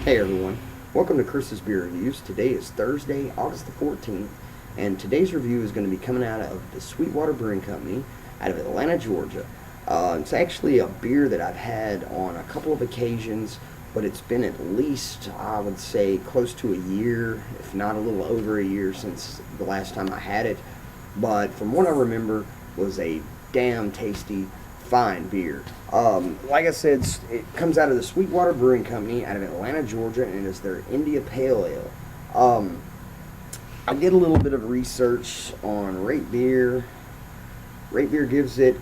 Hey everyone, welcome to Chris's Beer Reviews. Today is Thursday, August the 14th, and today's review is going to be coming out of the Sweetwater Brewing Company out of Atlanta, Georgia. It's actually a beer that I've had on a couple of occasions, but it's been at least, I would say, close to a year, if not a little over a year since the last time I had it. But from what I remember, was a damn tasty fine beer. Like I said, it comes out of the Sweetwater Brewing Company out of Atlanta, Georgia, and it is their India Pale Ale. I did a little bit of research on Rate Beer. Rate Beer gives it,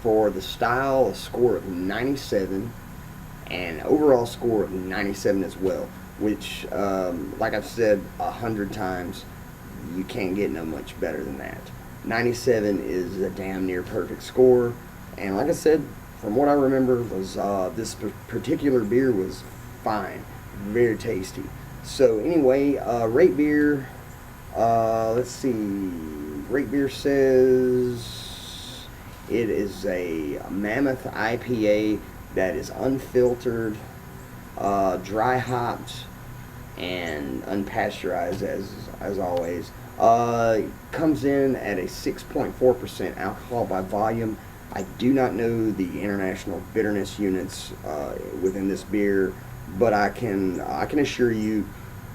for the style, a score of 97 and overall score of 97 as well, which, like I've said 100 times, you can't get no much better than that. 97 is a damn near perfect score. And like I said, from what I remember, was this particular beer was fine, very tasty. So anyway, Rate Beer, let's see, Rate Beer says it is a Mammoth IPA that is unfiltered, dry hopped, and unpasteurized as always. Comes in at a 6.4% alcohol by volume. I do not know the international bitterness units within this beer, but I can assure you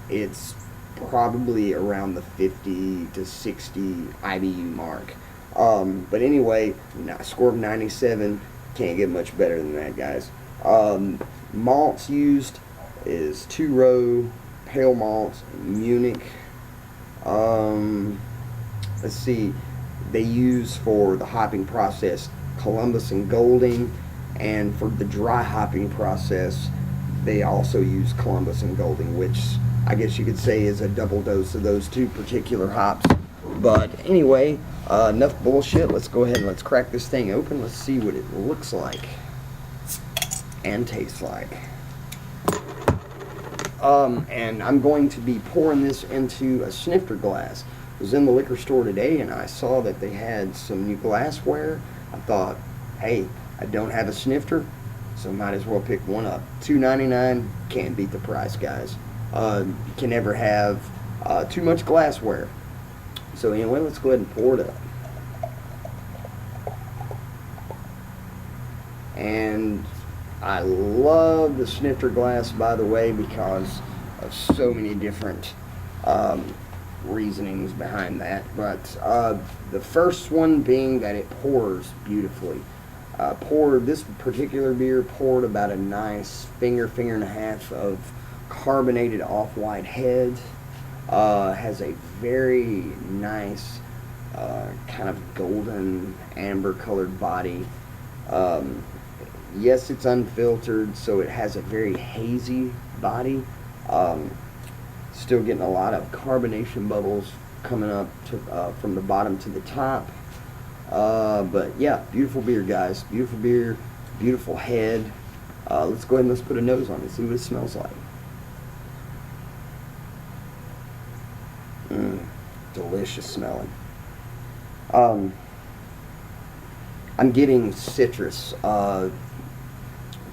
it's probably around the 50 to 60 IBU mark. But anyway, a score of 97, can't get much better than that, guys. Malts used is 2-row pale malts, Munich. Let's see, they use for the hopping process Columbus and Golding, and for the dry hopping process they also use Columbus and Golding, which I guess you could say is a double dose of those two particular hops. But anyway, enough bullshit. Let's go ahead and let's crack this thing open. Let's see what it looks like and tastes like. And I'm going to be pouring this into a snifter glass. I was in the liquor store today and I saw that they had some new glassware. I thought, hey, I don't have a snifter, so might as well pick one up. $2.99, can't beat the price, guys. You can never have too much glassware. So anyway, let's go ahead and pour it up. And I love the snifter glass, by the way, because of so many different reasonings behind that. But the first one being that it pours beautifully. This particular beer poured about a nice finger and a half of carbonated off-white head. Has a very nice kind of golden amber colored body. Yes, it's unfiltered, so it has a very hazy body. Still getting a lot of carbonation bubbles coming up to, from the bottom to the top. But yeah, beautiful beer, guys. Beautiful beer, beautiful head. Let's go ahead and let's put a nose on it, see what it smells like. Delicious smelling. I'm getting citrus,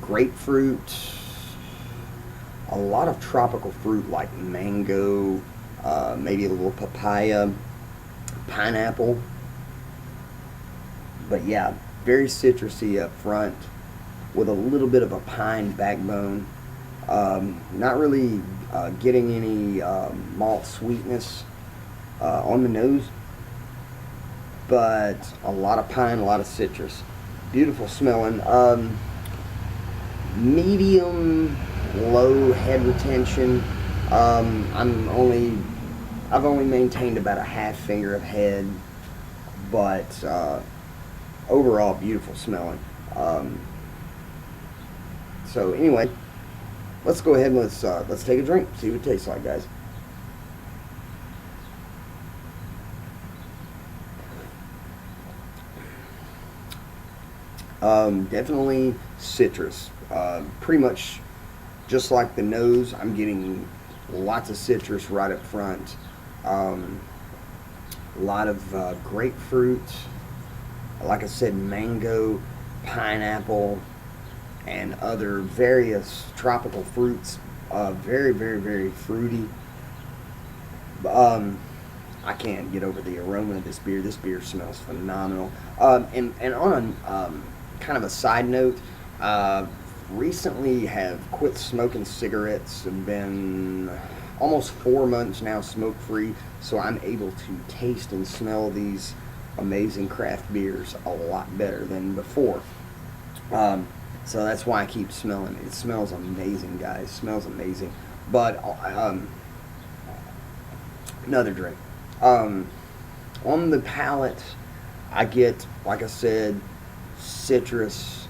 grapefruit, a lot of tropical fruit like mango, maybe a little papaya, pineapple. But yeah, very citrusy up front with a little bit of a pine backbone. Not really getting any malt sweetness on the nose, but a lot of pine, a lot of citrus. Beautiful smelling. Medium low head retention. I've only maintained about a half finger of head, but overall beautiful smelling. So anyway, let's go ahead and let's take a drink, see what it tastes like, guys. Definitely citrus. Pretty much just like the nose, I'm getting lots of citrus right up front. A lot of grapefruit, like I said, mango, pineapple, and other various tropical fruits Very, very, very fruity. Um, I can't get over the aroma of this beer. This beer smells phenomenal. And on kind of a side note, uh, recently have quit smoking cigarettes and been almost 4 months now smoke free. So I'm able to taste and smell these amazing craft beers a lot better than before. Um, so that's why I keep smelling it. It smells amazing, guys. It smells amazing. But another drink. Um, on the palate, I get, like I said, citrus,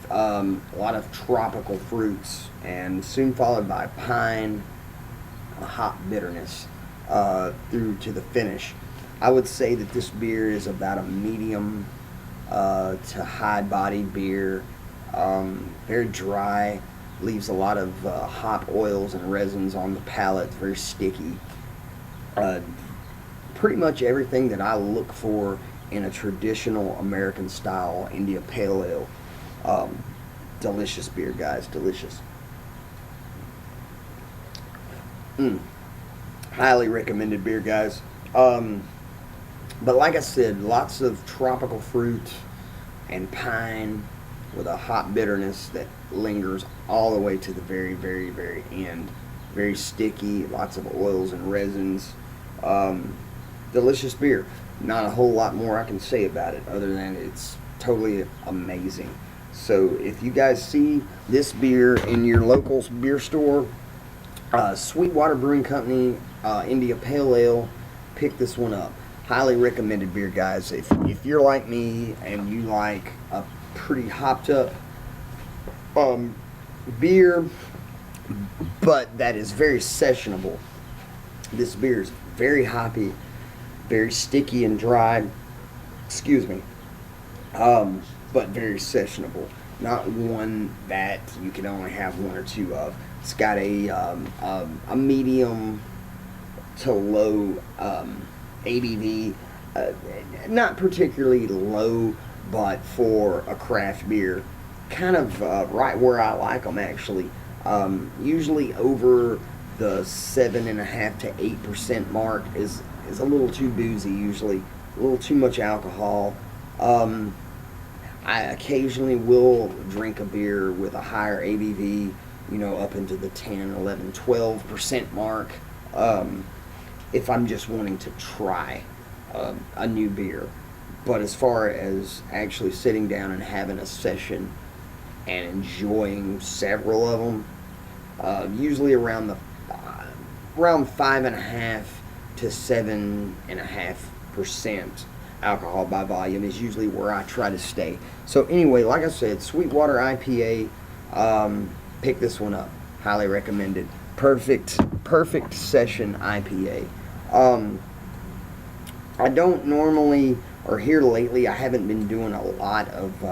a lot of tropical fruits, and soon followed by pine, a hot bitterness through to the finish. I would say that this beer is about a medium to high-bodied beer, very dry, leaves a lot of hop oils and resins on the palate, very sticky. Uh, Pretty much everything that I look for in a traditional American style India Pale Ale. Um, Delicious beer, guys, delicious. Mm, Highly recommended beer, guys. But like I said, lots of tropical fruit and pine with a hot bitterness that lingers all the way to the very, very, very end. Very sticky, lots of oils and resins. Um, Delicious beer. Not a whole lot more I can say about it other than it's totally amazing. So if you guys see this beer in your local beer store, Sweetwater Brewing Company, India Pale Ale, pick this one up. Highly recommended beer, guys. If you're like me and you like a pretty hopped up beer, but that is very sessionable, this beer is very hoppy, very sticky and dry. Excuse me. But very sessionable. Not one that you can only have one or two of. It's got a medium to low ABV, not particularly low, but for a craft beer, kind of right where I like them actually. Usually over the 7.5 to 8% mark is a little too boozy. Usually a little too much alcohol. I occasionally will drink a beer with a higher ABV, up into the 10, 11, 12% mark, if I'm just wanting to try a new beer. But as far as actually sitting down and having a session and enjoying several of them, usually around 5.5 to 7.5% alcohol by volume is usually where I try to stay. So anyway, like I said, Sweetwater IPA, pick this one up. Highly recommended. Perfect session IPA. I don't normally, or here lately, I haven't been doing a lot of,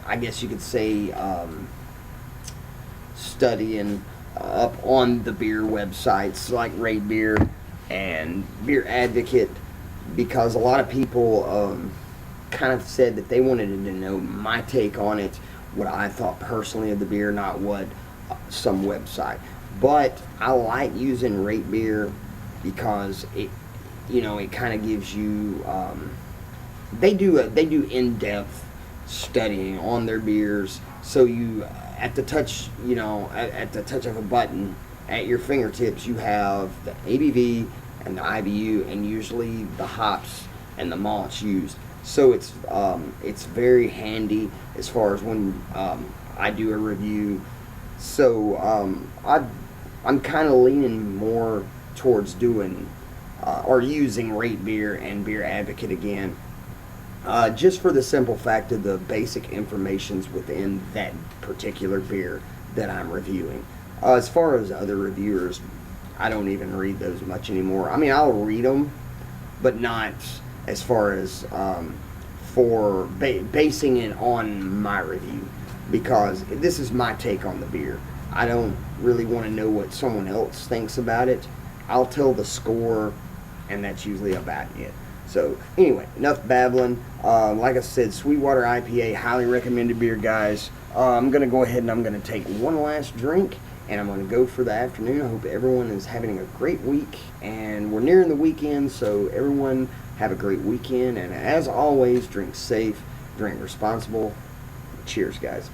I guess you could say, studying up on the beer websites like Rate Beer and Beer Advocate, because a lot of people kind of said that they wanted to know my take on it, what I thought personally of the beer, not what some website. But I like using Rate Beer because it kind of gives you they do in-depth studying on their beers, so you at the touch of a button at your fingertips you have the ABV and the IBU and usually the hops and the malts used. So it's very handy as far as when I do a review. So I'm kind of leaning more towards doing or using Rate Beer and Beer Advocate again, just for the simple fact of the basic informations within that particular beer that I'm reviewing. As far as other reviewers, I don't even read those much anymore. I mean, I'll read them, but not as far as for basing it on my review, because this is my take on the beer. I don't really want to know what someone else thinks about it. I'll tell the score, and that's usually about it. So anyway, enough babbling. Like I said, Sweetwater IPA, highly recommended beer, guys. I'm going to go ahead and I'm going to take one last drink, and I'm going to go for the afternoon. I hope everyone is having a great week, and we're nearing the weekend, so everyone have a great weekend. And as always, drink safe, drink responsible. Cheers, guys.